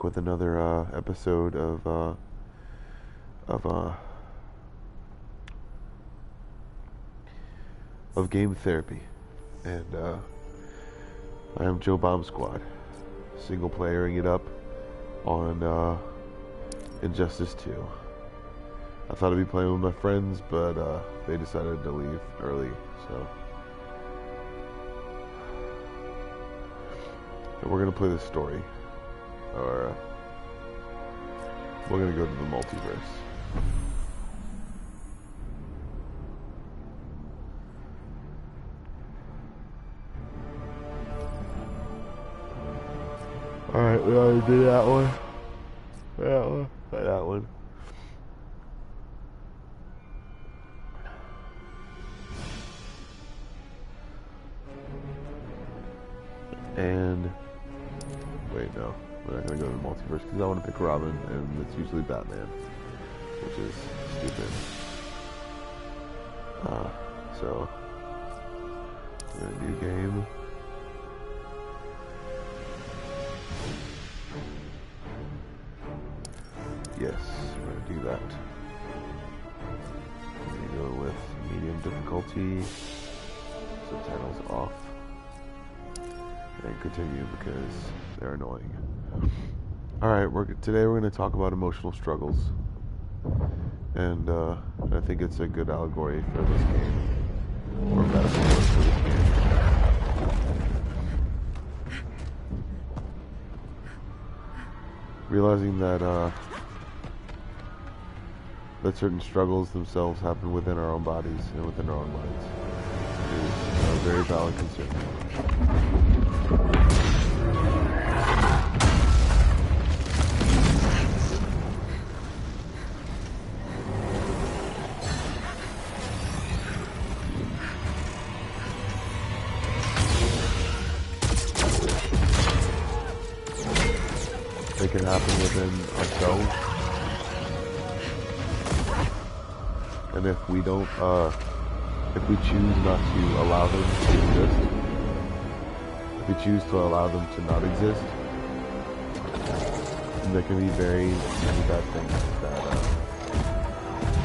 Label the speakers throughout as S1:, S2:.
S1: back with another episode of game therapy, and I am Joe Bomb Squad, single playering it up on Injustice 2. I thought I'd be playing with my friends, but they decided to leave early, so we're gonna play the story, or we're gonna go to the multiverse. Alright, we already did that one. That one. And wait, no, we're not gonna go to the multiverse because I want to pick Robin, and it's usually Batman, which is stupid. So we're gonna do game. Yes, we're gonna do that. We're gonna go with medium difficulty, subtitles off, and continue because they're annoying. Alright, today we're gonna talk about emotional struggles. And I think it's a good allegory for this game, or metaphor for this game. Realizing that certain struggles themselves happen within our own bodies and within our own minds is a very valid concern. They can happen within ourselves. And if we don't, if we choose not to allow them to exist, if we choose to allow them to not exist, then there can be very many bad things that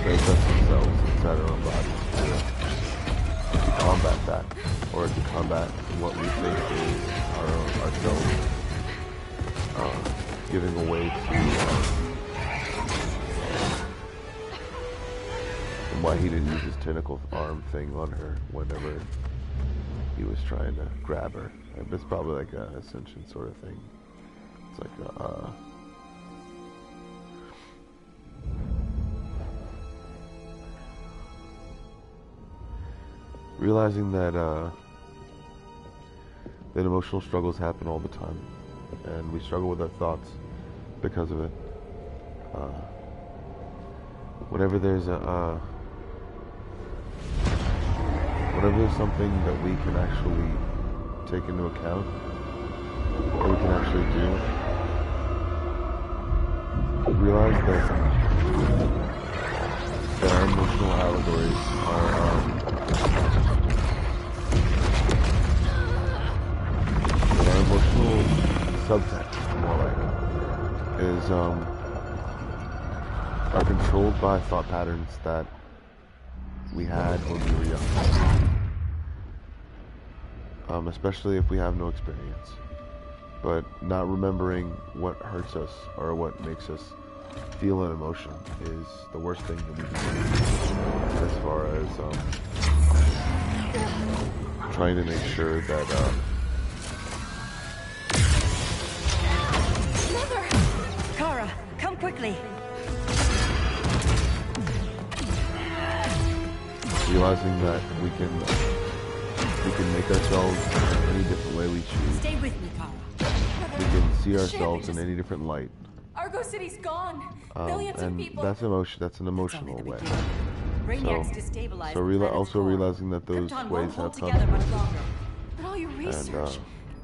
S1: manifest themselves inside our own bodies. To combat that, or to combat what we think is ourselves, giving away to why he didn't use his tentacle arm thing on her whenever he was trying to grab her. And it's probably like an ascension sort of thing. It's like realizing that emotional struggles happen all the time, and we struggle with our thoughts because of it. Whenever there's something that we can actually take into account, or we can actually do, realize that our emotional allegories that our emotional subtext, more like, is are controlled by thought patterns that we had when we were young. Especially if we have no experience. But not remembering what hurts us or what makes us feel an emotion is the worst thing that we can do, as far as trying to make sure that
S2: Mother! Kara, come quickly.
S1: realizing that we can make ourselves any different way we choose.
S2: Stay with me, Kara.
S1: We can see ourselves in any different light.
S3: Argo City's gone. Millions of people.
S1: That's an emotional way.
S2: Brainiac's destabilized.
S1: So also realizing that those ways have come.
S3: But all your research,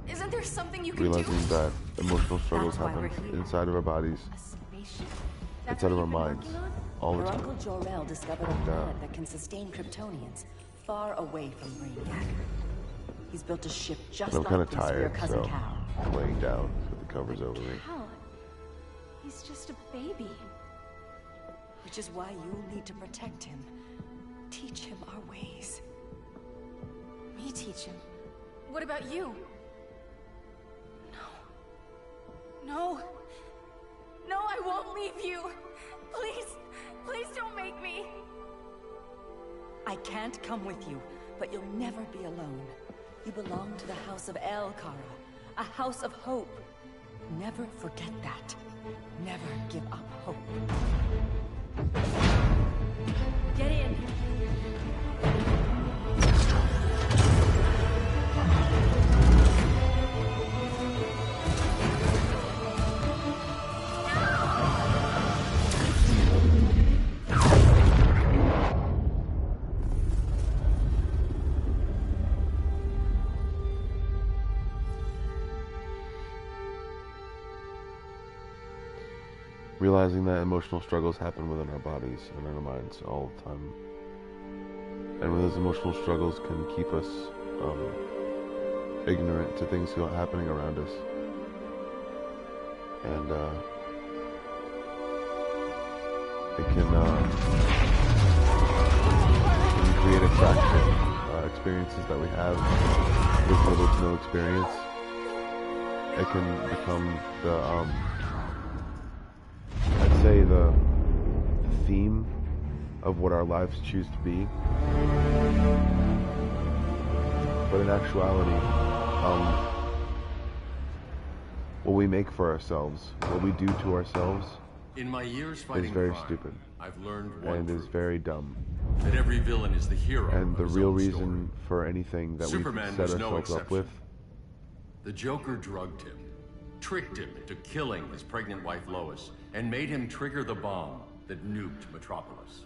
S3: isn't there something you can
S1: realizing
S3: do?
S1: that emotional struggles happen inside of our bodies, inside of our minds, all the
S4: Your
S1: time.
S4: Uncle Jor-El discovered a planet that can sustain Kryptonians far away from Brainiac. He's built a ship just
S1: And I'm
S4: like
S1: kind of
S4: this for your
S1: tired,
S4: cousin
S1: so
S4: Cal.
S1: I'm laying down with the covers over me.
S3: How? He's just a baby.
S4: Which is why you'll need to protect him. Teach him our ways.
S3: Me teach him? What about you? No. No, I won't leave you. Please, please don't make me.
S4: I can't come with you, but you'll never be alone. You belong to the House of El, Kara. A house of hope. Never forget that. Never give up hope.
S3: Get in.
S1: Realizing that emotional struggles happen within our bodies and in our minds all the time. And when those emotional struggles can keep us ignorant to things happening around us. And it can create attraction, experiences that we have with little to no experience. It can become the I'd say the theme of what our lives choose to be. But in actuality, what we make for ourselves, what we do to ourselves,
S5: in my years
S1: is
S5: fighting
S1: very
S5: crime,
S1: stupid.
S5: I've learned one
S1: And is
S5: truth,
S1: very dumb.
S5: that every villain is the hero
S1: And the
S5: of his
S1: real
S5: own
S1: reason
S5: story.
S1: for anything that we
S5: Superman
S1: set
S5: was no
S1: ourselves up
S5: exception.
S1: with,
S5: The Joker drugged him, tricked him into killing his pregnant wife Lois, and made him trigger the bomb that nuked Metropolis.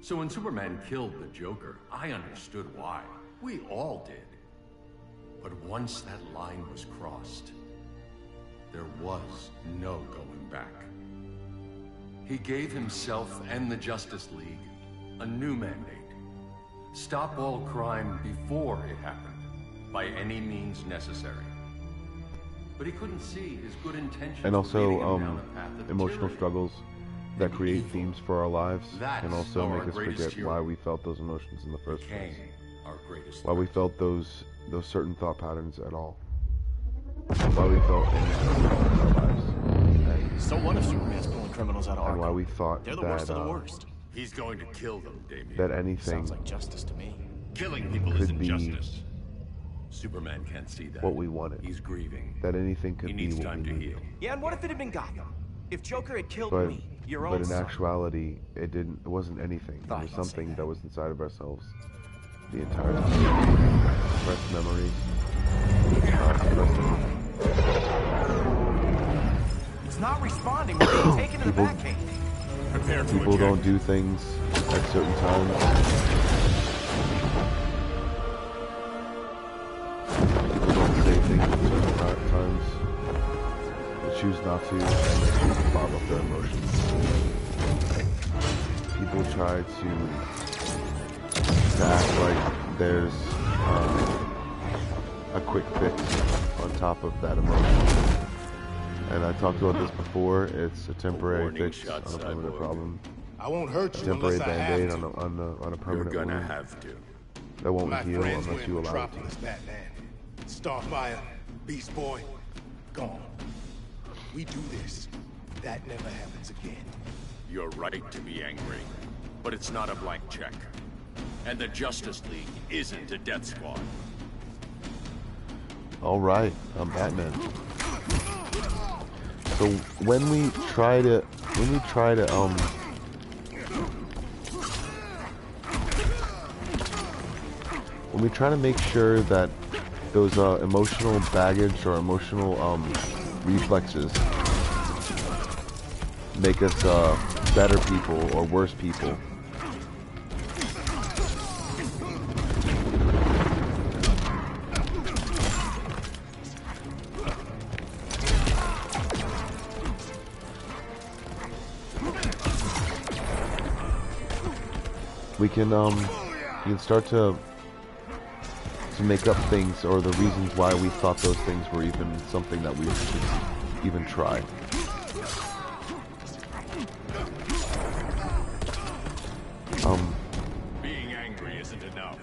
S5: So when Superman killed the Joker, I understood why. We all did. But once that line was crossed, there was no going back. He gave himself and the Justice League a new mandate. Stop all crime before it happened, by any means necessary. But he couldn't see his good intentions
S1: and
S5: were
S1: also
S5: leading him down a path of
S1: emotional
S5: tyranny.
S1: struggles that create
S5: evil.
S1: themes for our lives
S5: That's
S1: can also
S5: our
S1: make us
S5: greatest
S1: forget
S5: hero.
S1: why we felt those emotions in the first
S5: Became
S1: place.
S5: our greatest
S1: Why we
S5: threat.
S1: felt those certain thought patterns at all. Why we felt anything in our lives.
S6: So what if Superman's pulling criminals out of
S1: And why
S6: Arkham?
S1: we thought
S6: They're the
S1: that,
S6: worst of the worst.
S5: He's going to kill them, Damien.
S1: that anything
S6: Sounds like justice to me.
S5: Killing people
S1: could
S5: isn't
S1: be
S5: justice. Superman can't see that.
S1: what we wanted.
S5: He's grieving.
S1: That anything could
S5: He
S1: be
S5: needs
S1: what
S5: time
S1: we
S5: to
S1: needed.
S5: heal.
S6: Yeah, and what if it had been Gotham? If Joker had killed
S1: But,
S6: me, your own
S1: but in
S6: son?
S1: actuality, it wasn't anything.
S6: Oh,
S1: It was
S6: don't say
S1: something
S6: that.
S1: that was inside of ourselves the entire time. Suppressed memories.
S6: It's not responding. We're being taken to the
S1: People-
S6: Batcave. Prepare to
S1: People don't do things at certain times. People don't say things at certain times. They choose not to, and they choose to bottle up their emotions. People try to act like there's a quick fix on top of that emotion. And I talked about this before. It's a temporary
S5: warning
S1: fix
S5: shot,
S1: on a permanent
S5: Cyborg.
S1: problem.
S7: I won't hurt
S1: A
S7: you
S1: temporary
S7: unless I
S1: band-aid
S7: have to.
S1: on a
S5: You're
S1: permanent
S5: gonna
S1: wound
S5: have to.
S1: that won't
S7: My
S1: heal
S7: friends were
S1: unless
S7: in
S1: you allow it
S7: Metropolis, Batman. Starfire, Beast Boy, gone. We do this. That never happens again.
S5: You're right to be angry, but it's not a blank check. And the Justice League isn't a death squad.
S1: to. All right, I'm Batman. So when we try to make sure that those emotional baggage or emotional reflexes make us better people or worse people, we can start to make up things or the reasons why we thought those things were even something that we should even try.
S6: Being angry isn't enough.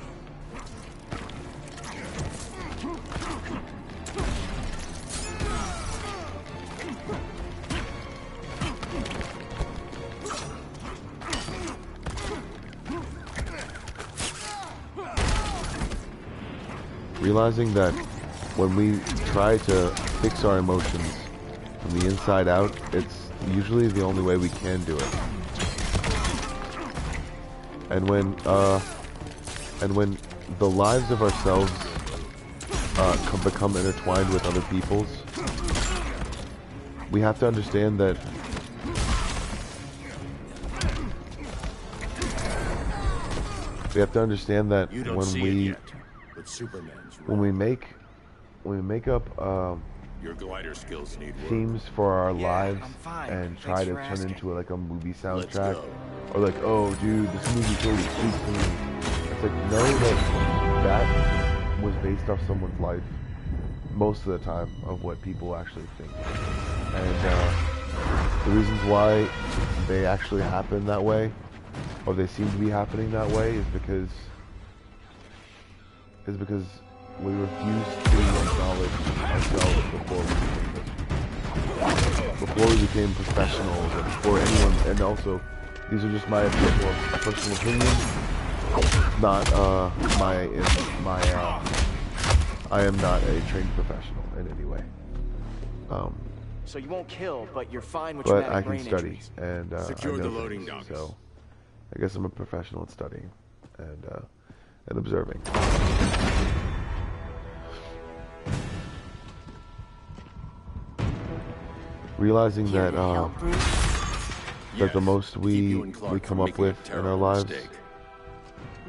S1: Realizing that when we try to fix our emotions from the inside out, it's usually the only way we can do it. And when the lives of ourselves become intertwined with other people's, we have to understand that when we make up
S6: Your glider skills need work.
S1: themes for our
S6: Yeah,
S1: lives
S6: I'm fine.
S1: and try
S6: Thanks
S1: to
S6: for
S1: turn
S6: asking.
S1: into like a movie
S6: Let's
S1: soundtrack,
S6: go.
S1: or like, oh dude, this movie totally speaks to me. It's like, know that that was based off someone's life most of the time of what people actually think. And the reasons why they actually happen that way, or they seem to be happening that way, is because we refuse to acknowledge ourselves before we became professionals, or before anyone. And also, these are just my personal opinions, not I am not a trained professional in any way.
S6: So you won't kill, but you're fine with traumatic
S1: But I can
S6: brain
S1: study,
S6: injuries.
S1: and I
S6: Secure
S1: know
S6: the loading
S1: things,
S6: docks.
S1: so I guess I'm a professional at studying and observing. Realizing that the most we come up with in our lives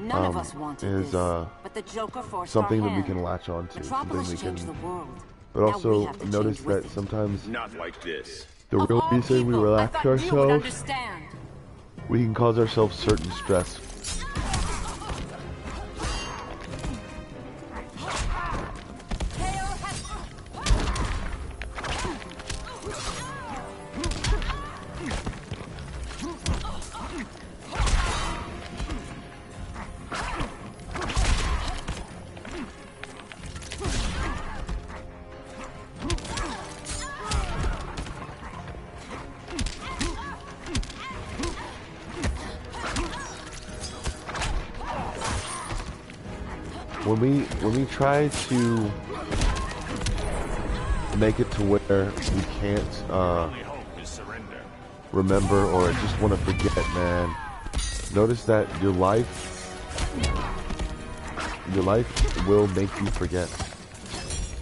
S4: None of us wanted
S1: is
S4: this, but the Joker forced
S1: something
S4: our
S1: that we
S4: hand.
S1: can latch on to, something
S4: Metropolis
S1: we
S4: changed
S1: can.
S4: the world.
S1: But
S4: Now we
S1: also
S4: have to
S1: notice
S4: change with
S1: that
S4: it.
S1: sometimes
S6: Not like this.
S1: the
S4: Of
S1: real
S4: all
S1: reason we
S4: people,
S1: relax
S4: I thought you would
S1: ourselves,
S4: understand.
S1: we can cause ourselves certain stress. When we try to make it to where we can't
S6: Only hope is surrender.
S1: remember or just want to forget, man, notice that your life will make you forget.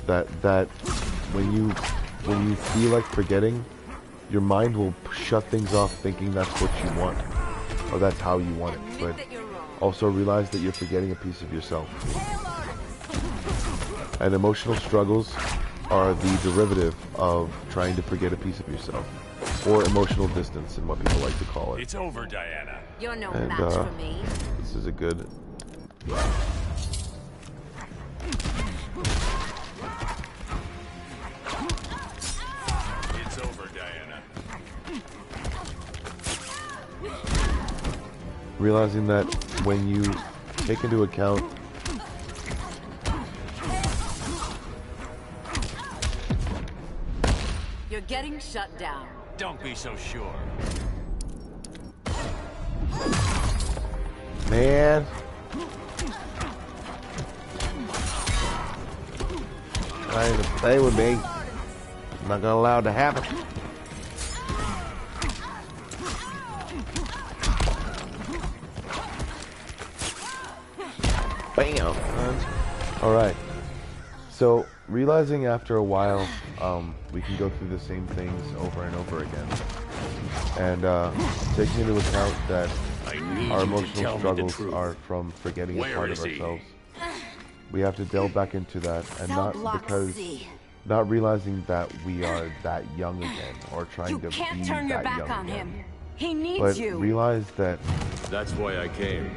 S1: That when you feel like forgetting, your mind will shut things off thinking that's what you want or that's how you want it. But also realize that you're forgetting a piece of yourself. And emotional struggles are the derivative of trying to forget a piece of yourself, or emotional distance, in what people like to call it.
S6: It's over, Diana.
S4: You're no
S1: And
S4: match for me.
S1: this is a good.
S6: It's over, Diana.
S1: Realizing that when you take into account
S4: You're getting shut down.
S6: Don't be so sure.
S1: man, trying to stay with me, I'm not gonna allow it to happen. Bam. All right. So realizing after a while, we can go through the same things over and over again, and taking into account that
S6: I need
S1: our
S6: you to
S1: emotional
S6: tell me the
S1: struggles
S6: truth.
S1: are from forgetting a
S6: Where
S1: part
S6: is
S1: of
S6: he?
S1: ourselves. We have to delve back into that, and
S4: Cell
S1: not
S4: block
S1: because,
S4: C.
S1: not realizing that we are that young again, or trying
S4: You
S1: to
S4: can't
S1: be
S4: turn your
S1: that
S4: back
S1: young
S4: on
S1: again.
S4: him. He needs
S1: But
S4: you.
S1: realize that
S5: That's why I came.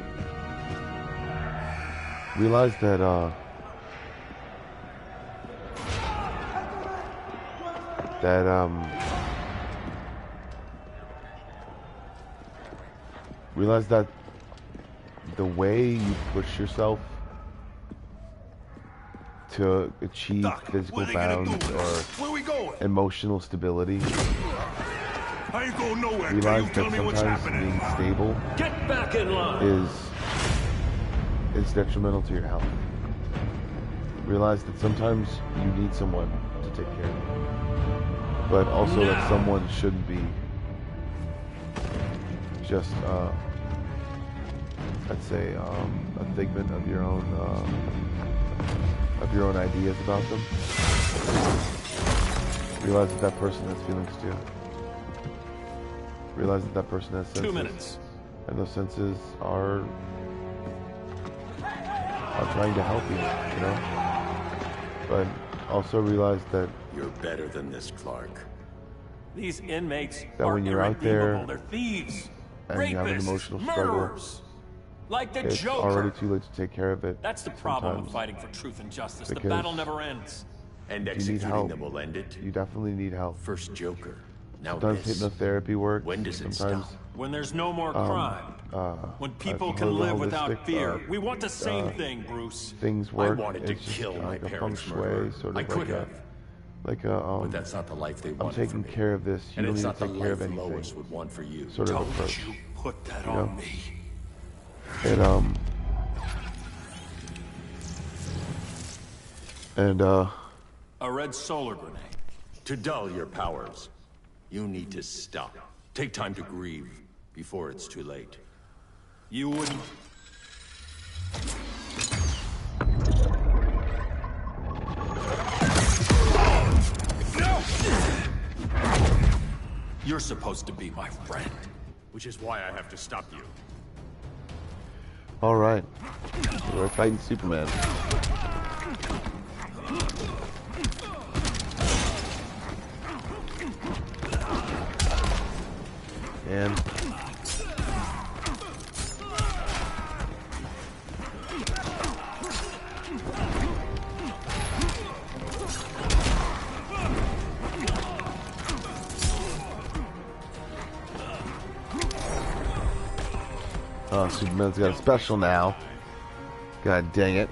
S1: realize that the way you push yourself to achieve physical bounds or emotional stability,
S8: I ain't going nowhere.
S1: realize
S8: You tell
S1: that
S8: me what's
S1: sometimes
S8: happening.
S1: being stable
S8: Get back in line.
S1: is detrimental to your health. Realize that sometimes you need someone to take care of you, but also that someone shouldn't be just I'd say a figment of your own ideas about them. Realize that that person has feelings too. Realize that that person has senses.
S8: 2 minutes.
S1: And those senses are trying to help you, you know? But also realize that
S5: You're better than this, Clark.
S8: These inmates
S1: That
S8: are
S1: when you're out there
S8: irredeemable. They're thieves,
S1: and you have an
S8: rapists,
S1: emotional struggle,
S8: murderers. Like the
S1: it's
S8: Joker.
S1: already too late to take care of it.
S8: That's the problem of
S1: sometimes.
S8: fighting for truth and justice. The
S1: Because
S8: battle never ends.
S5: And
S1: you need
S5: executing
S1: help.
S5: them will end it.
S1: You definitely need help.
S5: First Joker. Now
S1: Sometimes
S5: this.
S1: hypnotherapy works.
S5: When does it
S1: Sometimes
S5: stop?
S8: When there's no more crime. When people
S1: a
S8: can live
S1: holistic,
S8: without fear. We want the same thing, Bruce.
S1: things work.
S5: wanted to
S1: it's just
S5: kill my
S1: like a feng
S5: parents'
S1: shui,
S5: murderer.
S1: sort of
S5: I
S1: like
S5: could
S1: a,
S5: have.
S1: like a
S5: But that's not the life they
S1: I'm
S5: wanted
S1: taking
S5: for me.
S1: care of this. You
S5: And
S1: don't
S5: it's
S1: need
S5: not
S1: to
S5: the
S1: take care of
S5: life
S1: anything.
S5: Lois would want for you.
S1: Sort of
S8: Don't
S1: approach.
S8: you put that
S1: You know?
S8: on me.
S1: And
S8: A red solar grenade.
S5: To dull your powers, you need to stop. Take time to grieve before it's too late.
S8: You wouldn't... You're supposed to be my friend.
S5: Which is why I have to stop you.
S1: all right, we're fighting Superman. And oh, Superman's got a special now. God dang it.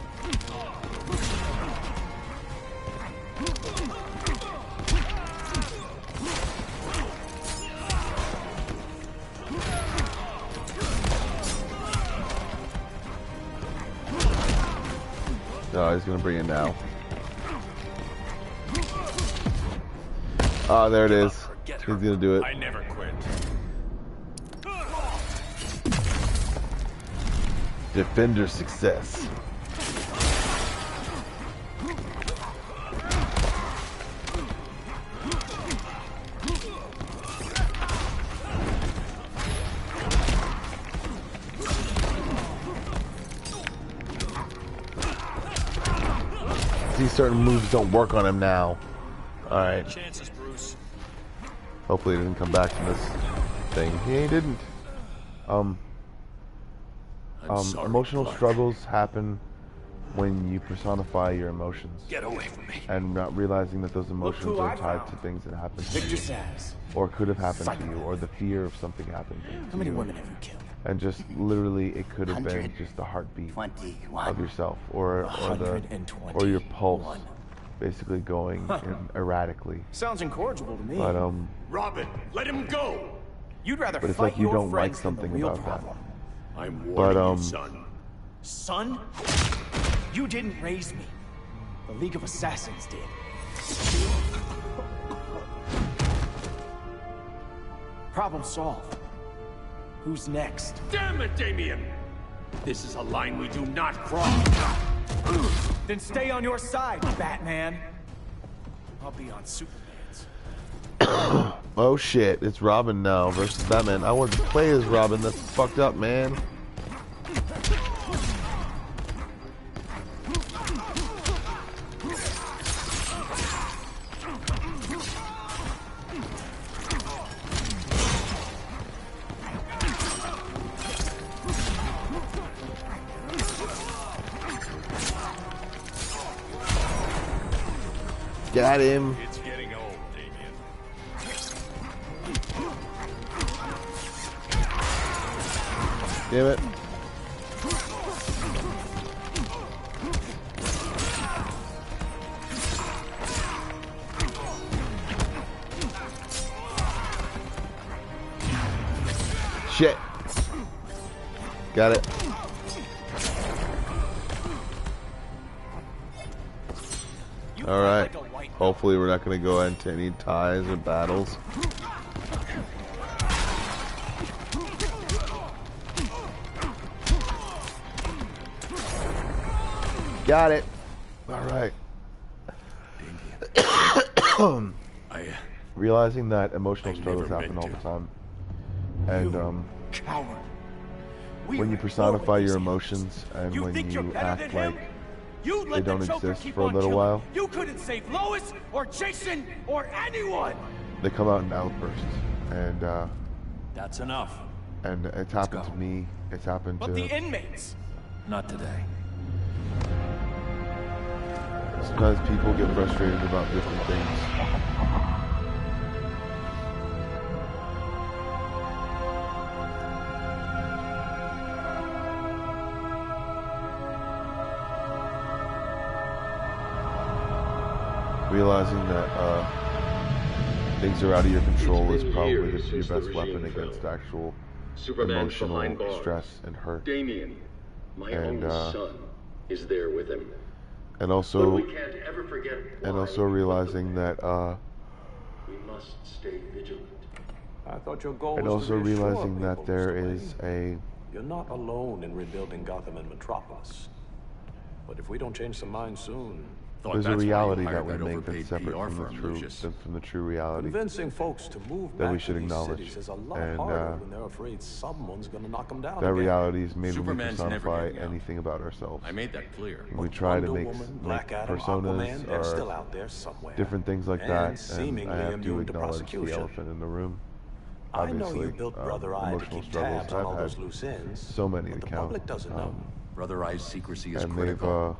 S1: Oh, he's gonna bring it now. Oh, there it is. He's gonna do it.
S8: I never quit.
S1: Defender success. These certain moves don't work on him now. Alright.
S8: Chances, Bruce.
S1: Hopefully he didn't come back from this thing. He didn't.
S5: I'm sorry,
S1: Emotional
S5: Clark.
S1: struggles happen when you personify your emotions.
S8: Get away from me.
S1: And not realizing that those emotions
S6: who
S1: are
S6: I
S1: tied
S6: found.
S1: to things that happened to
S6: Victor
S1: you.
S6: Sass.
S1: Or could have happened to you. Or the fear of something happening to
S6: How many
S1: you.
S6: women have you killed?
S1: And just literally it could have been just the heartbeat
S6: 21.
S1: of yourself. Or your pulse basically going erratically.
S6: Sounds incorrigible to me.
S1: But
S5: Robin, let him go!
S6: You'd rather
S1: but it's
S6: fight
S1: like you
S6: your
S1: don't like
S6: friends than the
S1: something
S6: real
S1: about that.
S6: problem.
S5: I'm
S1: But,
S5: warning you, son.
S6: Son? You didn't raise me. The League of Assassins did. Problem solved. Who's next?
S5: Damn it, Damien! This is a line we do not cross.
S6: Then stay on your side, Batman. I'll be on Superman's.
S1: Oh shit, it's Robin now versus Batman. I wanted to play as Robin, that's fucked up, man. Got him.
S8: It's getting old, Damien.
S1: Damn it. Shit. Got it. Alright. Hopefully we're not going to go into any ties or battles. Got it. Alright. Realizing that emotional struggles happen all the time. And
S6: Coward.
S1: when you personify your emotions and when you act like they don't exist for a little while,
S6: you couldn't save Lois or Jason or anyone.
S1: They come out in outbursts, and
S8: That's enough.
S1: and it's happened to me. It's happened
S6: But
S1: to
S6: the inmates.
S8: Not today.
S1: sometimes people get frustrated about different things. Realizing that things are out of your control is probably your best weapon against actual emotional stress and hurt.
S5: Damien, my
S1: And,
S5: own son, is there with him.
S1: And
S5: But
S1: also,
S5: we can't ever forget why
S1: realizing that,
S5: we must stay vigilant.
S8: I thought your goal
S1: and
S8: was
S1: also
S8: to reassure
S1: realizing that
S8: people,
S1: there
S8: Mr.
S1: is
S8: Wayne.
S1: a
S8: You're not alone in rebuilding Gotham and Metropolis. But if we don't change some minds soon,
S1: there's a reality that we
S5: that
S1: make
S5: overpaid
S1: that's separate
S5: PR
S1: from the
S5: firm,
S1: true
S5: Lucius.
S1: from the true reality.
S8: convincing folks to move
S1: that we
S8: back
S1: should
S8: to these
S1: acknowledge.
S8: cities is a lot
S1: And,
S8: harder when they're afraid someone's going to knock them down.
S1: That
S8: again.
S1: reality is maybe we
S5: Superman's never
S1: personify
S5: getting out.
S1: anything about ourselves.
S5: I made that clear.
S1: And we try to
S8: Wonder
S1: make
S8: Woman, Black Adam,
S1: personas
S8: Aquaman, they're still
S1: or
S8: out there somewhere.
S1: different things like
S8: And
S1: that, and
S8: seemingly
S1: I have to
S8: immune to
S1: acknowledge the
S8: prosecution.
S1: elephant in the room.
S8: I know
S1: Obviously,
S8: you built Brother Eye to
S1: emotional
S8: keep
S1: struggles.
S8: tabs on all
S1: I've
S8: those
S1: had
S8: loose ends.
S1: so many
S8: but
S1: to
S8: the
S1: count.
S8: public doesn't know.
S5: Brother Eye's secrecy is
S1: And
S5: critical.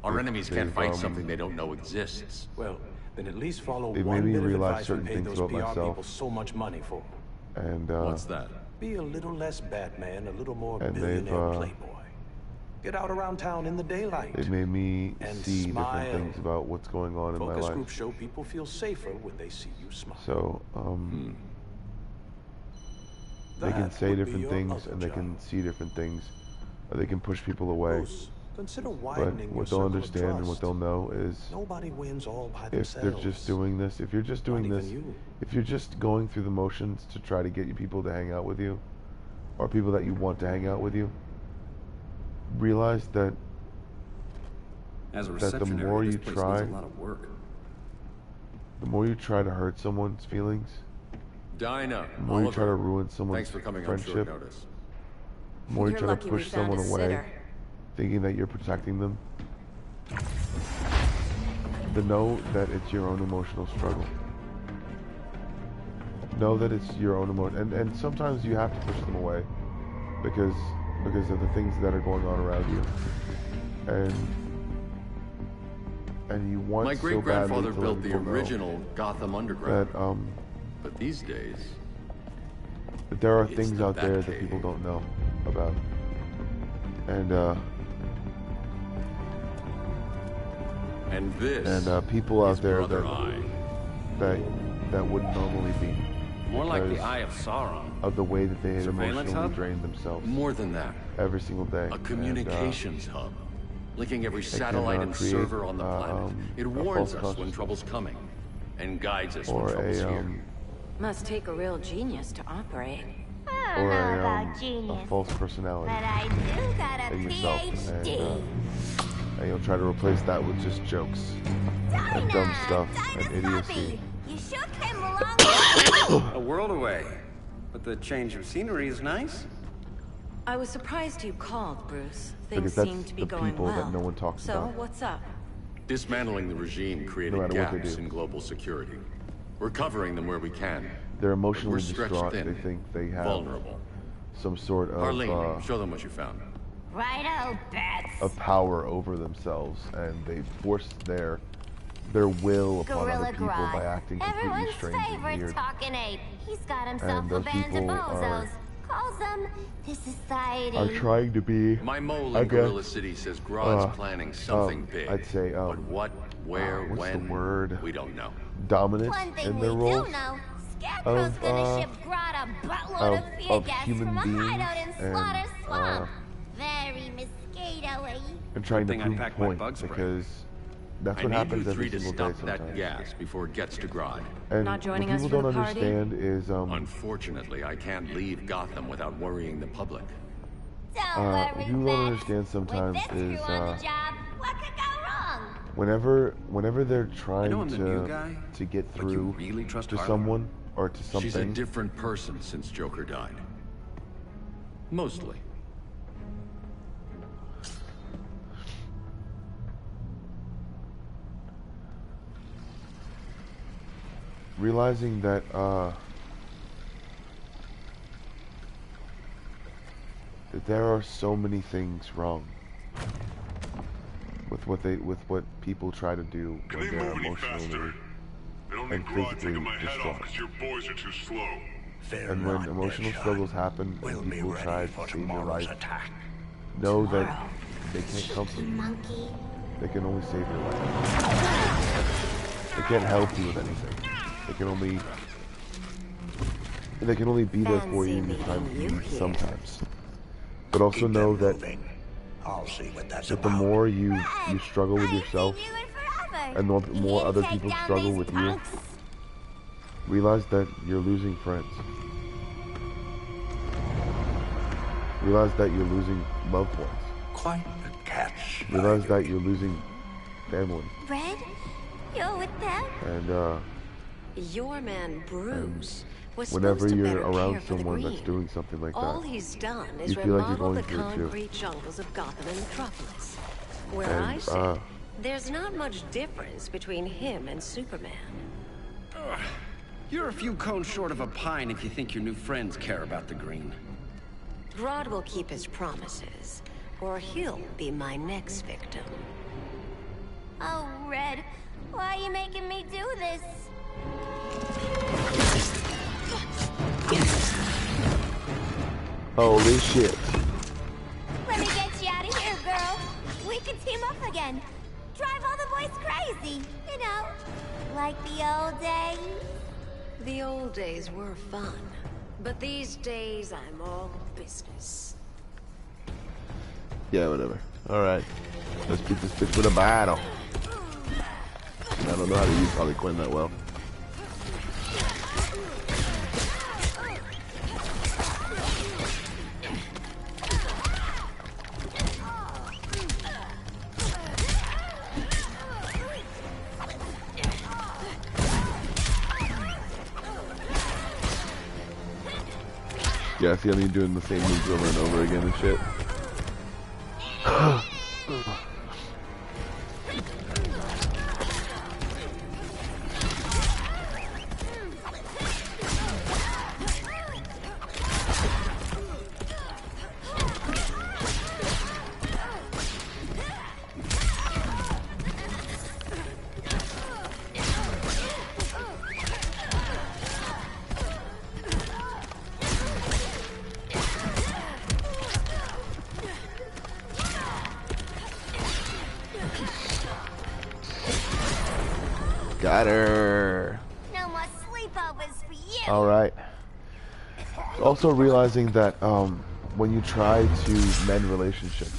S5: Our
S1: they've-
S5: enemies can't
S1: they've,
S5: fight something they don't know exists.
S8: Well, then at least follow
S1: They've
S8: one
S1: made me
S8: bit of
S1: realize
S8: advice
S1: certain
S8: we paid
S1: things
S8: those
S1: about
S8: PR
S1: myself.
S8: people so much money for.
S1: And
S5: What's that?
S8: Be a little less Batman, a little more
S1: And they've,
S8: billionaire playboy. Get out around town in the daylight.
S1: They've made me
S8: And
S1: see
S8: smile.
S1: different things about what's going on in my
S8: Focus
S1: life.
S8: groups show people feel safer when they see you smile.
S1: So, they can
S8: That
S1: say
S8: would be
S1: different
S8: your
S1: things
S8: other
S1: and they can
S8: job.
S1: see different things. Or they can push people away.
S8: Bruce, consider
S1: But
S8: widening your
S1: what they'll
S8: circle of
S1: understand and what
S8: trust.
S1: they'll know is
S8: Nobody wins all by
S1: if
S8: themselves.
S1: they're just doing this, if you're just doing
S8: Not
S1: this,
S8: even you.
S1: if you're just going through the motions to try to get people to hang out with you, or people that you want to hang out with you, realize that
S9: As a
S1: that the
S9: receptionary,
S1: more
S9: this
S1: you
S9: place
S1: try,
S9: needs a lot of work.
S1: the more you try to hurt someone's feelings,
S5: Dinah,
S1: the more you
S5: Oliver,
S1: try to ruin someone's
S5: thanks for coming on
S1: friendship,
S5: short notice.
S1: the more you
S4: You're
S1: try to
S4: lucky we
S1: push
S4: found
S1: someone
S4: a
S1: away,
S4: sitter.
S1: thinking that you're protecting them, to know that it's your own emotional struggle. Know that it's your own emotion, and sometimes you have to push them away because of the things that are going on around you, and you want
S5: My
S1: so
S5: great-grandfather
S1: badly to
S5: built
S1: let
S5: the
S1: people know
S5: original Gotham Underground.
S1: that
S5: But these days,
S1: that there are
S5: It's
S1: things
S5: the
S1: out there that
S5: Batcave.
S1: people don't know about, and
S5: this
S1: people out
S5: is
S1: there
S5: Brother Eye.
S1: that wouldn't normally be
S9: More like the
S1: because
S9: Eye of Sauron.
S1: of the way that they had
S9: Surveillance
S1: emotionally
S9: hub?
S1: drained themselves
S5: More than that,
S1: every single day.
S5: a communications hub, linking every satellite and
S1: create,
S5: server on the planet. It
S1: a
S5: warns
S1: false
S5: us when
S1: consciousness.
S5: trouble's coming, and guides us
S1: or
S5: when trouble's
S1: a
S5: here.
S4: Must take a real genius to operate.
S10: I don't know about
S1: a
S10: genius,
S1: false personality
S10: but I do got a
S1: in yourself,
S10: PhD.
S1: and you'll try to replace that with just jokes and dumb stuff and idiocy.
S10: You shook him along.
S9: A world away. But the change of scenery is nice.
S4: I was surprised you called, Bruce. Things
S1: Because that's
S4: seem to be
S1: the
S4: going
S1: people
S4: well.
S1: that no one talks
S4: so,
S1: about.
S4: what's up?
S5: Dismantling the regime created
S1: matter what they
S5: gaps
S1: do.
S5: in global security. We're covering them where we can.
S1: They're
S5: We're
S1: emotionally
S5: stretched
S1: distraught.
S5: thin,
S1: They think they have
S5: vulnerable.
S1: some sort of
S5: Arlene, show them what you found.
S10: Righto, Bats.
S1: a power over themselves, and they force their will upon
S10: Gorilla
S1: other people
S10: Grodd.
S1: by acting completely
S10: Everyone's
S1: strange and
S10: favorite
S1: weird.
S10: talking ape. He's got himself
S1: And
S10: a
S1: those
S10: band of
S1: people are
S10: bozos. calls the society.
S1: are trying to be,
S5: My mole
S1: I
S5: in
S1: guess,
S5: Gorilla City says Grodd's planning something big.
S1: I'd say,
S5: but what, where,
S1: what's
S5: when,
S1: the word?
S5: we don't know.
S1: Dominant
S10: One thing
S1: in
S10: we
S1: their roles
S10: do know, Scarecrow's gonna ship Grodd a buttload of fear gas
S1: human
S10: from a
S1: beings
S10: hideout in Slaughter
S1: and,
S10: Swamp. Very mosquito-y.
S1: and trying to
S9: Good thing I
S1: prove a
S9: packed my
S1: point
S9: bug spray.
S1: because that's
S5: I
S1: what
S5: need
S1: happens
S5: you
S1: every
S5: three to
S1: single day
S5: stop that
S1: sometimes.
S5: gas before it gets to Grodd.
S1: And
S2: Not joining
S1: what
S2: us
S1: people
S2: for the
S1: don't
S2: party?
S1: understand is
S5: Unfortunately, I can't leave Gotham without worrying the public.
S10: Don't worry,
S1: what people don't
S10: Red.
S1: understand sometimes
S10: With this
S1: is
S10: crew on the job, what could go wrong?
S1: whenever they're trying
S9: I'm the new guy,
S1: to get
S9: but you
S1: through
S9: really trust
S1: to
S9: Harlem?
S1: someone or to something.
S5: She's a different person since Joker died. Mostly.
S1: Realizing that that there are so many things wrong with what people try to do
S11: Can
S1: when
S11: they
S1: they're
S11: move any
S1: emotionally
S11: faster? I don't
S1: and
S11: need Grodd
S1: physically
S11: taking my head off
S1: distraught.
S11: because your boys are too slow.
S1: And when emotional struggles happen
S7: We'll
S1: and
S7: be
S1: people
S7: ready
S1: try
S7: for
S1: to save your
S7: tomorrow's
S1: life,
S7: attack.
S1: know that they can't comfort you.
S10: Monkey.
S1: They can only save your life. They can't help you with anything. They can only be there for you in your time of need sometimes. But also
S7: Keep
S1: know
S7: them
S1: that
S7: moving. I'll see what that's
S1: the
S7: about.
S1: more you struggle with yourself
S10: You in forever.
S1: and the
S10: You
S1: more
S10: didn't
S1: other
S10: take
S1: people
S10: down
S1: struggle
S10: these
S1: with you,
S10: punks.
S1: realize that you're losing friends. Realize that you're losing loved ones.
S7: Quite a catch.
S1: Realize that you're losing family.
S10: Red? You're with them?
S1: And
S2: Your man, Bruce, was
S1: whenever
S2: supposed to
S1: you're
S2: better
S1: around
S2: care for the
S1: someone that's
S2: Green.
S1: doing something like
S2: All
S1: that,
S2: he's done is
S1: you feel like you're
S2: remodel the
S1: going through it too.
S2: concrete jungles of Gotham and Metropolis. Where
S1: And,
S2: I sit, there's not much difference between him and Superman.
S9: You're a few cones short of a pine if you think your new friends care about the Green.
S2: Grodd will keep his promises, or he'll be my next victim.
S10: Oh, Red. Why are you making me do this?
S1: holy shit.
S10: Let me get you out of here, girl. We can team up again. Drive all the boys crazy. You know, like the old days.
S2: The old days were fun, but these days I'm all business.
S1: Yeah, whatever. Alright. Let's beat this bitch with a battle. I don't know how to use Harley Quinn that well. Yeah, see how you're doing the same moves over and over again and shit. Got her.
S10: No more sleepovers for you.
S1: All right. Also realizing that when you try to mend relationships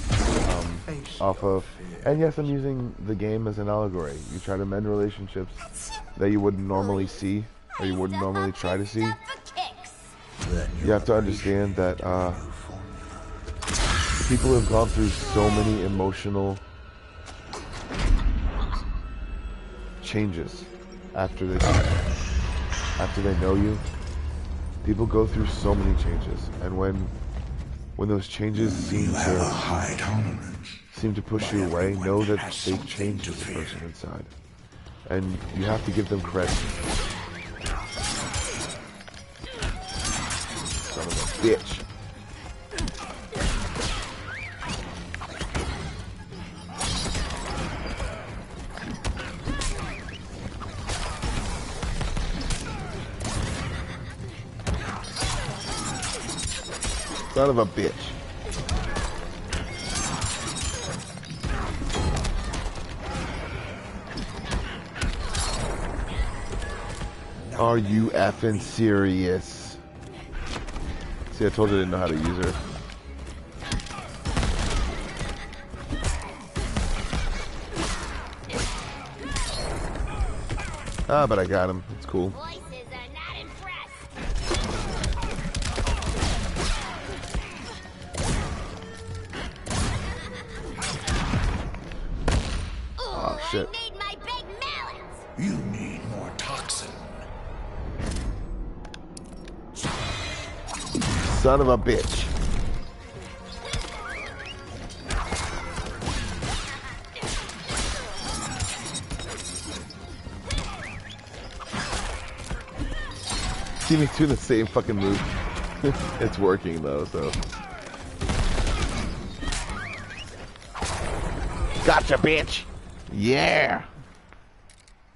S1: off of, and yes, I'm using the game as an allegory. You try to mend relationships that you wouldn't normally see, or you wouldn't normally try to see. You have to understand that people have gone through so many emotional changes after they know you. People go through so many changes, and when those changes seem to push you away, know that they've changed as a person inside, and you have to give them credit. Son of a bitch. Son of a bitch. Are you effing serious? See, I told you I didn't know how to use her. Ah, but I got him. It's cool. Oh, shit.
S7: You need more toxin.
S1: Son of a bitch. See me do the same fucking move. It's working though, so. Gotcha, bitch! Yeah!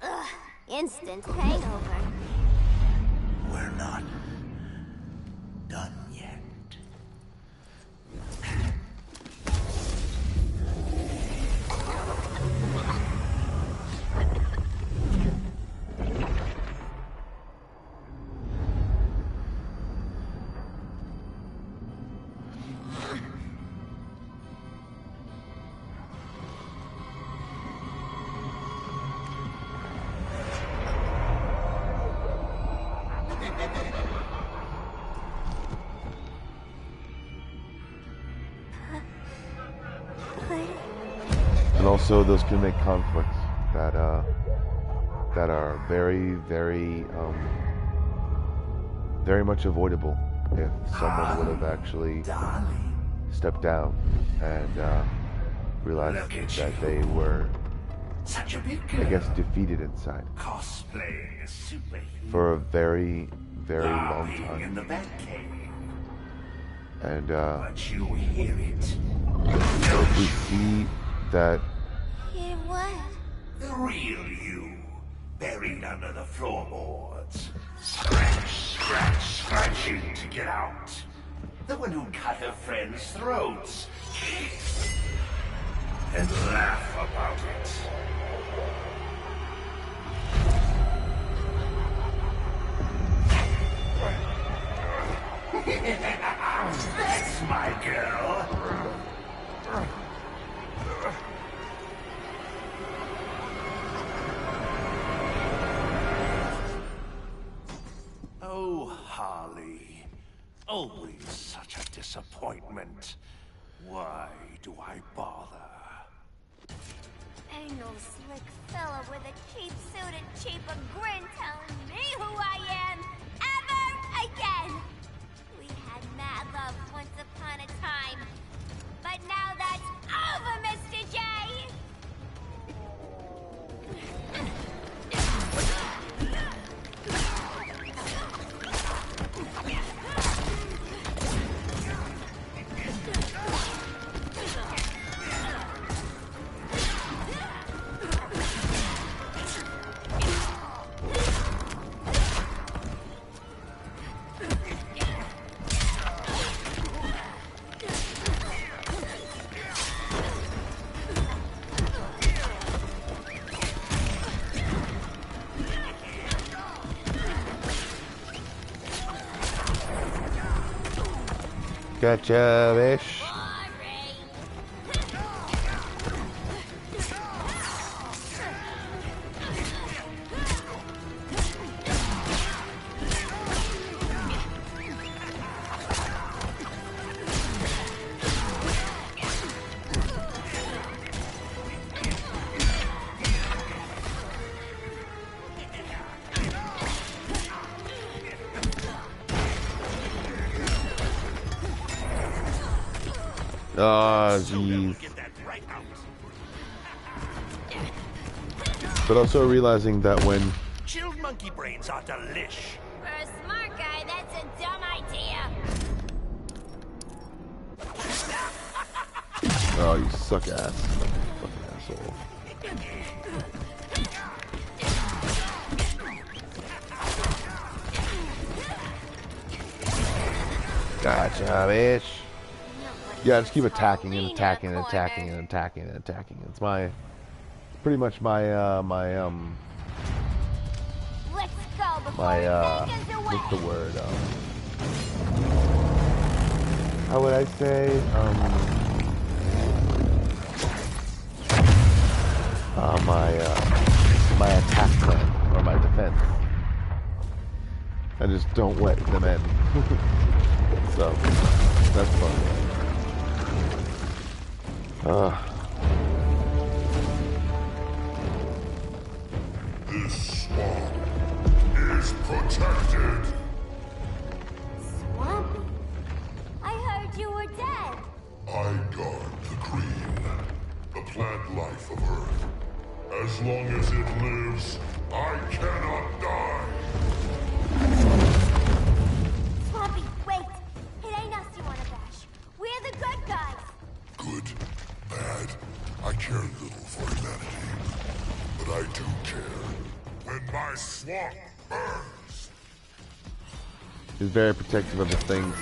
S10: Ugh, instant hangover.
S7: We're not done yet.
S1: And also, those can make conflicts that are very, very, very much avoidable if someone would have actually stepped down and realized that they were,
S7: Such a big
S1: I guess, defeated inside
S7: cosplaying a superhero.
S1: for a very, very long
S7: Lying
S1: time.
S7: in the Batcave.
S1: And
S7: But you hear it.
S1: if we see that
S10: Hear what?
S7: The real you, buried under the floorboards. Scratch, scratch, scratching to get out. The one who cut her friends' throats. And laugh about it. That's my girl. Oh, Harley. Always such a disappointment. Why do I bother?
S10: Ain't no slick fella with a cheap suit and cheaper grin telling me who I am ever again. We had mad love once upon a time, but now that's over, Mr. J.
S1: Gotcha, bitch. Ah, jeez. But also realizing that when
S7: Chilled monkey brains are delish.
S10: For a smart guy, that's a dumb idea.
S1: oh, you suck ass, fucking asshole. Gotcha, bitch. Yeah, just keep attacking and attacking and attacking and attacking and attacking. It's pretty much my
S10: Let's go before he takes us away.
S1: what's the word? How would I say? My attack plan or my defense. I just don't let them in. So that's fun.
S11: This swamp is protected.
S10: Swampy? I heard you were dead.
S11: I guard the green, the plant life of Earth. As long as it lives, I cannot die.
S10: Swampy, wait. It ain't us you wanna bash. We're the good guys.
S11: Good, bad, I care little for humanity. But I do care when my swamp burns.
S1: He's very protective of the things.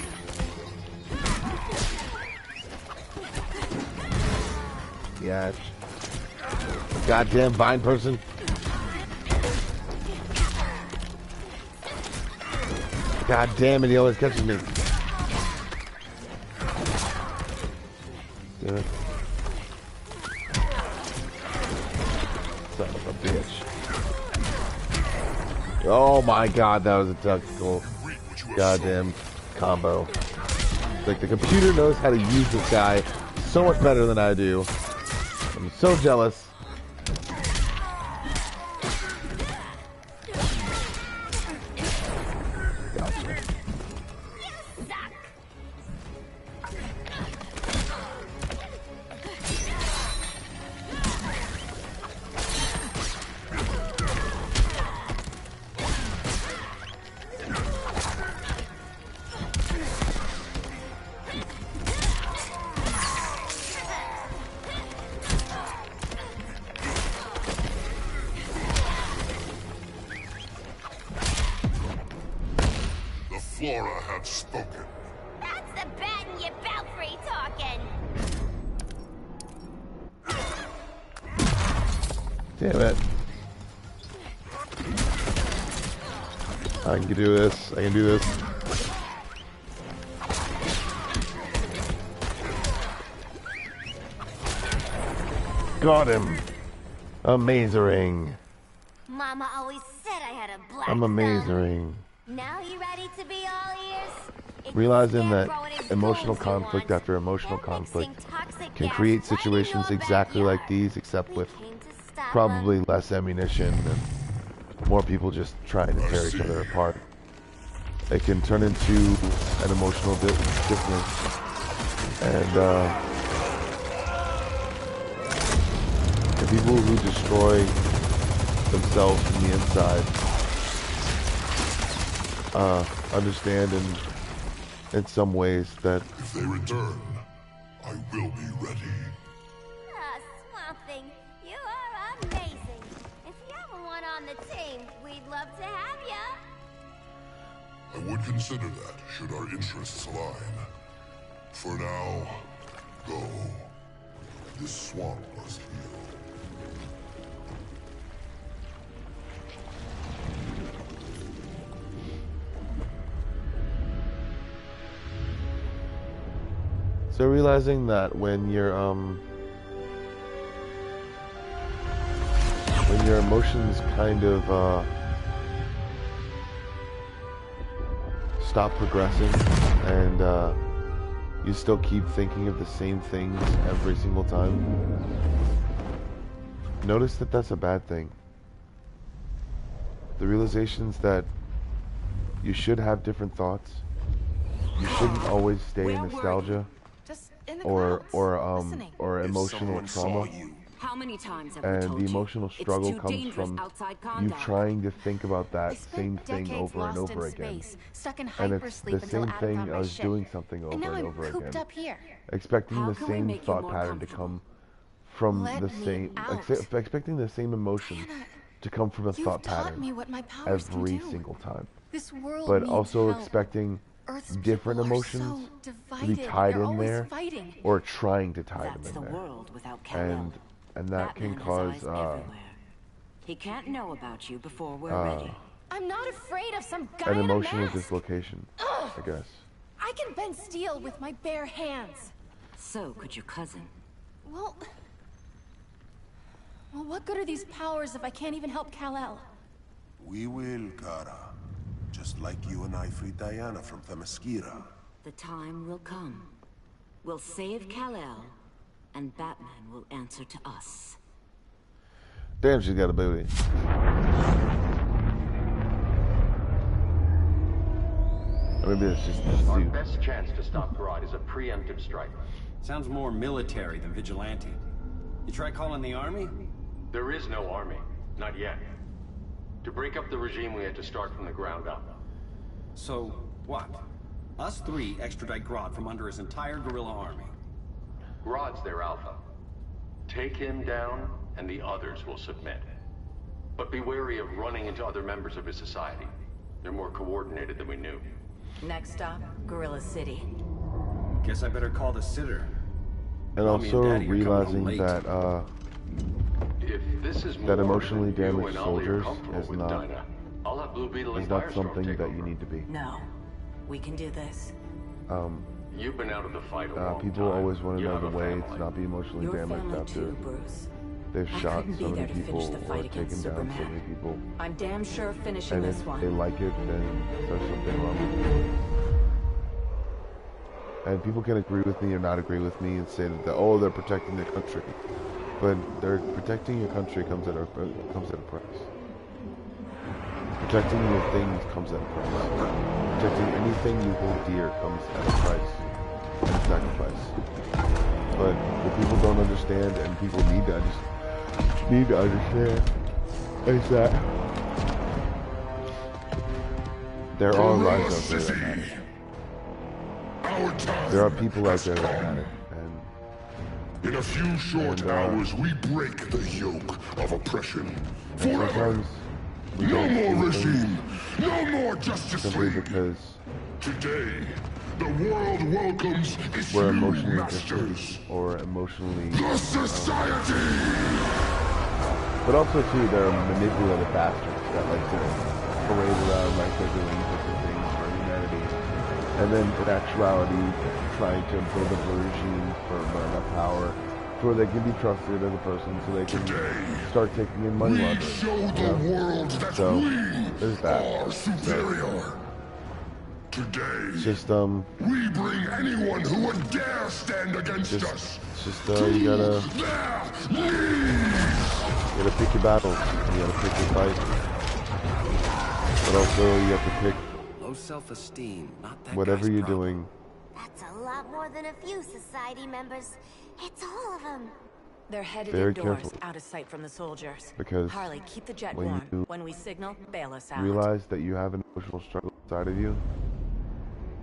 S1: Yeah. Goddamn vine person. God damn it, he always catches me. Damn it. Son of a bitch. Oh my god, that was a tactical goddamn combo. Like the computer knows how to use this guy so much better than I do. I'm so jealous.
S11: Flora have spoken.
S10: That's the bat in your belfry talking.
S1: Damn it. I can do this. I can do this. Got him. Amazing.
S10: Mama always said I had a black
S1: I'm amazing.
S10: Now you ready to be all ears?
S1: Realizing that emotional conflict after emotional conflict can create situations exactly like these, except with probably less ammunition and more people just trying to tear each other apart. It can turn into an emotional dissonance, and the people who destroy themselves from the inside understand in some ways that
S11: if they return, I will be ready.
S10: Swamp Thing, you are amazing. If you ever want on the team, we'd love to have you.
S11: I would consider that should our interests align. For now, go. This swamp must heal.
S1: So realizing that when your emotions kind of stop progressing and you still keep thinking of the same things every single time, notice that that's a bad thing. The realizations that you should have different thoughts, you shouldn't always stay in nostalgia or emotional trauma.
S4: How many times have
S1: and
S4: we told
S1: the emotional struggle
S4: too
S1: comes from you trying to think about that same thing over and over again. And it's the same thing as doing something over and over again. Expecting the same thought pattern to come from the same, expecting the same emotion to come from a thought pattern every single time. But also expecting
S3: Earth's
S1: different
S3: people are
S1: emotions
S3: so
S1: to be
S3: divided.
S1: tied
S3: They're
S1: in
S3: always
S1: there,
S3: fighting.
S1: or trying to tie
S4: That's
S1: them
S4: the
S1: in there.
S4: world without Kal-El.
S1: And that can
S4: Batman
S1: cause
S4: has eyes everywhere. He can't know about you before we're ready.
S3: I'm not afraid of some guy
S1: an
S3: in a
S1: emotional
S3: mask.
S1: dislocation,
S3: Ugh.
S1: I guess.
S3: I can bend steel with my bare hands.
S4: So could your cousin.
S3: Well, what good are these powers if I can't even help Kal-El?
S12: We will, Kara. Just like you and I freed Diana from Themyscira.
S4: The time will come. We'll save Kal-El, and Batman will answer to us.
S1: Damn, she's got a booty. Maybe it's just
S5: Our
S1: dude.
S5: best chance to stop Grodd is a preemptive strike.
S9: Sounds more military than vigilante. You try calling the army?
S5: There is no army. Not yet. To break up the regime, we had to start from the ground up.
S9: So, what? Us three extradite Grodd from under his entire guerrilla army.
S5: Grodd's their alpha. Take him down, and the others will submit. But be wary of running into other members of his society. They're more coordinated than we knew.
S4: Next stop, Gorilla City.
S9: Guess I better call the sitter.
S1: And
S9: Mommy and
S1: also
S9: Daddy are coming
S1: realizing
S9: home late.
S1: that
S5: If this is
S1: that
S5: more
S1: emotionally
S5: than you
S1: damaged
S5: and Ollie are
S1: soldiers
S5: comfortable
S1: is
S5: with,
S1: not
S5: Dinah, I'll have Blue Beetle and
S1: not
S5: Firestorm
S1: something
S5: take
S1: that
S5: over.
S1: you need to be.
S4: No, we can do this.
S5: You've been out of the fight a long
S1: People
S5: time.
S1: always want to
S5: You
S1: know
S5: have
S1: the
S5: a
S1: way
S5: family.
S1: to not be emotionally
S4: Your
S1: damaged
S4: family
S1: after
S4: too, Bruce.
S1: they've
S4: I
S1: shot
S4: couldn't be
S1: so many
S4: there to finish
S1: people
S4: the
S1: or
S4: fight
S1: taken
S4: against
S1: down so
S4: Superman.
S1: many people.
S4: I'm damn sure finishing
S1: And
S4: this
S1: if
S4: one.
S1: they like it, then there's something wrong with you. And people can agree with me or not agree with me and say that, oh, they're protecting their country. But they're protecting your country comes at a price. Protecting your things comes at a price. Protecting anything you hold dear comes at a price and a sacrifice. But what people don't understand, and people need to understand, is that there are lives out there that matter. There are people out there that matter.
S11: In a few short hours, we break the yoke of oppression. Forever.
S1: Sometimes we
S11: No
S1: don't
S11: more
S1: do
S11: regime. No more justice
S1: simply
S11: league.
S1: because
S11: Today, the world welcomes its
S1: we're
S11: new
S1: emotionally
S11: masters.
S1: distant or emotionally.
S11: The society.
S1: But also too, there are manipulative bastards that like to parade around like they're doing different things for humanity, and then in actuality, trying to build up a regime for enough power so they can be trusted as a person, so they can start taking in money
S11: We
S1: laundering.
S11: show the world that
S1: So
S11: we
S1: there's that.
S11: are superior. Today,
S1: It's just
S11: we bring anyone who would dare stand against us.
S1: It's just you gotta pick your battles. You gotta pick your fight. But also you have to pick
S9: Low self-esteem, not that
S1: whatever
S9: guy's
S1: you're
S9: problem.
S1: doing.
S10: That's a lot more than a few society members. It's all of them.
S4: They're headed
S1: Very
S4: indoors,
S1: careful.
S4: out of sight from the soldiers.
S1: Because
S4: Harley, keep the jet
S1: when
S4: warm.
S1: you
S4: When we signal, bail us out.
S1: realize that you have an emotional struggle inside of you,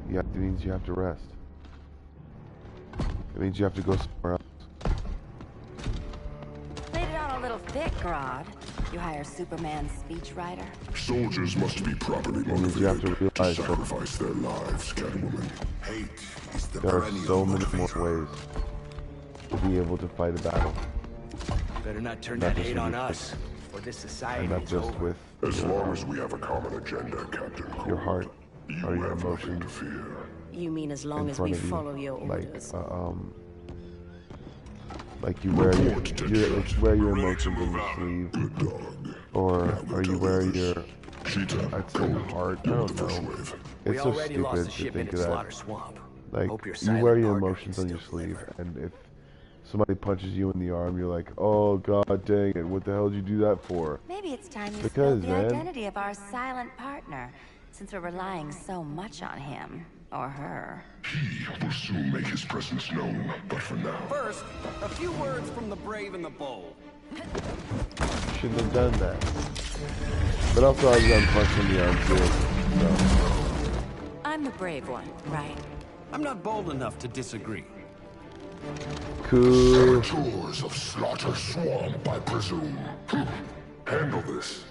S1: it means you have to rest. It means you have to go somewhere else.
S4: Laid it on a little thick, Grodd. You hire Superman's speechwriter?
S11: Soldiers must be properly
S1: means you have to
S11: motivated to
S1: realize that
S11: sacrifice their lives, Catwoman. Hate is the
S1: there are
S11: perennial
S1: so many more
S11: motivator.
S1: ways to be able to fight a battle.
S6: Better not turn
S1: Not
S6: that
S1: just
S6: hate
S1: with
S6: on
S1: your
S6: us, or this society
S1: And not
S6: is
S1: just
S6: over.
S1: with
S11: As long as we have a common agenda, Captain Cold,
S1: your heart
S11: you
S1: or your
S11: have nothing
S1: emotions
S11: to fear.
S4: You mean as long
S1: in
S4: as we
S1: front of
S4: follow
S1: you.
S4: your orders?
S1: Like you wear your emotions on your sleeve, or you wear your I'd say heart. I don't know.
S6: We
S1: It's so
S6: already lost
S1: stupid
S6: a
S1: to
S6: shipment
S1: think
S6: at
S1: of
S6: Slaughter
S1: that.
S6: Swamp.
S1: Like
S6: Hope your
S1: you
S6: silent
S1: wear your
S6: partner
S1: emotions
S6: can
S1: on your
S6: still
S1: sleeve,
S6: deliver.
S1: and if somebody punches you in the arm, you're like, oh god dang it, what the hell did you do that for?
S13: Maybe it's time you
S1: Because,
S13: spilled the
S1: man.
S13: identity of our silent partner, since we're relying so much on him. Or her.
S11: He will soon make his presence known, but for now...
S9: First, a few words from the brave and the bold.
S1: Shouldn't have done that. But also I was on punch in the arm too. So.
S4: I'm the brave one, right?
S9: I'm not bold enough to disagree.
S1: Cool.
S11: Saboteurs of Slaughter Swamp, I presume. Handle this.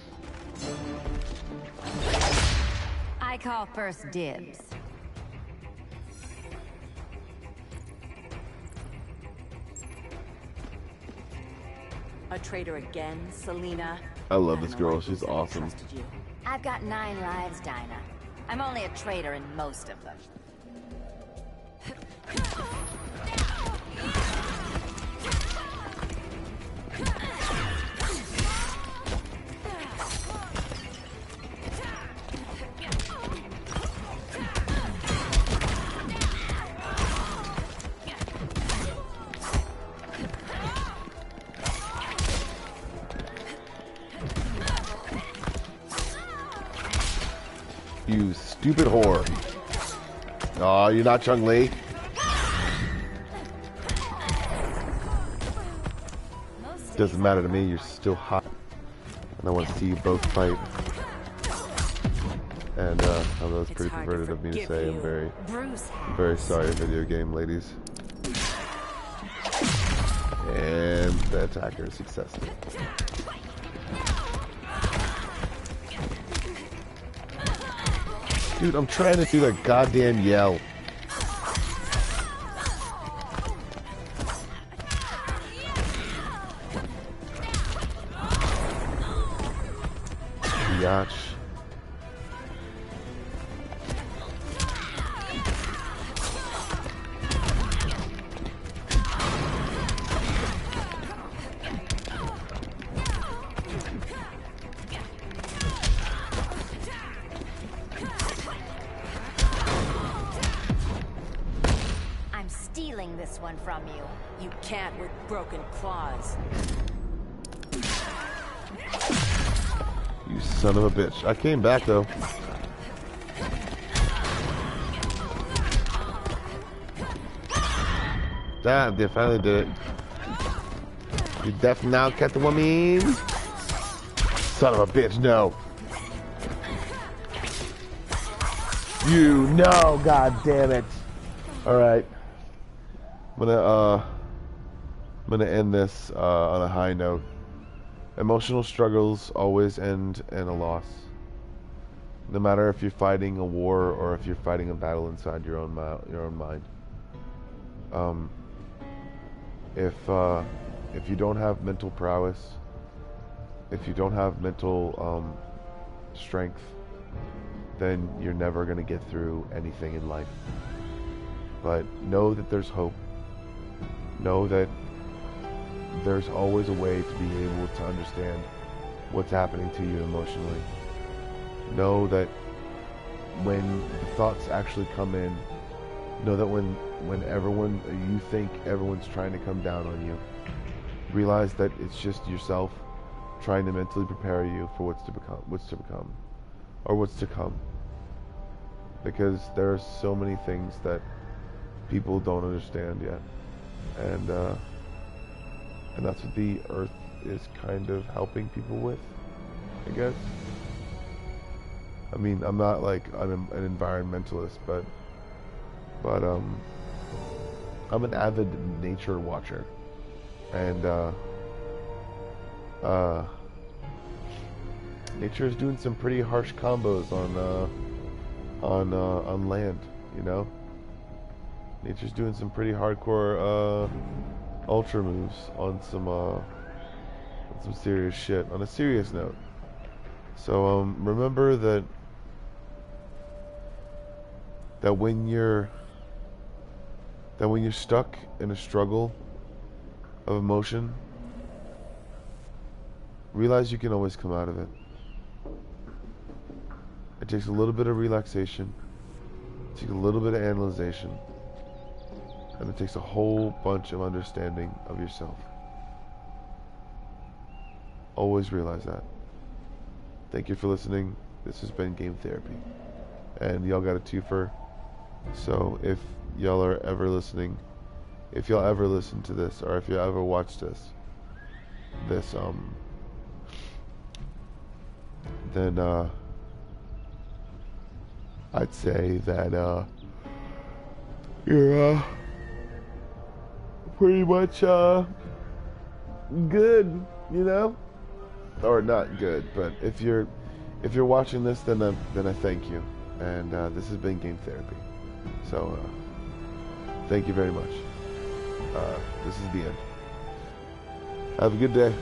S13: I call first dibs.
S4: A traitor again, Selena?
S1: I love this
S4: don't know
S1: girl.
S4: why
S1: She's
S4: Bruce
S1: awesome.
S4: trusted you.
S13: I've got 9 lives, Dinah. I'm only a traitor in most of them.
S1: You stupid whore. Aw, you're not Chung-Li. Doesn't matter to me, you're still hot. And I want to see you both fight. And, I know it's pretty perverted of me to say. I'm very sorry, video game ladies. And the attacker is successful. Dude, I'm trying to do that goddamn yell. Biatch.
S13: I'm stealing this one from you.
S4: You can't with broken claws.
S1: You son of a bitch. I came back though. Damn, they finally did it. You deaf now, Catwoman? Son of a bitch, no. You know, god damn it. Alright. I'm gonna end this on a high note. Emotional struggles always end in a loss. No matter if you're fighting a war or if you're fighting a battle inside your own mind. If you don't have mental prowess, if you don't have mental strength, then you're never gonna get through anything in life. But know that there's hope. Know that there's always a way to be able to understand what's happening to you emotionally. Know that when the thoughts actually come in, know that when you think everyone's trying to come down on you, realize that it's just yourself trying to mentally prepare you for what's to come. Because there are so many things that people don't understand yet. And that's what the Earth is kind of helping people with, I guess. I mean, I'm not like an environmentalist, but I'm an avid nature watcher, and nature is doing some pretty harsh combos on land, you know. Nature's doing some pretty hardcore ultra moves on some serious shit. On a serious note, so remember that when you're stuck in a struggle of emotion, realize you can always come out of it. It takes a little bit of relaxation, it takes a little bit of analyzation, and it takes a whole bunch of understanding of yourself. Always realize that. Thank you for listening. This has been Game Therapy. And y'all got a twofer. So if y'all are ever listening, if y'all ever listen to this, or if you ever watch this, then I'd say that you're pretty much good, you know, or not good, but if you're watching this, then I thank you, and this has been Game Therapy. So thank you very much. This is the end. Have a good day.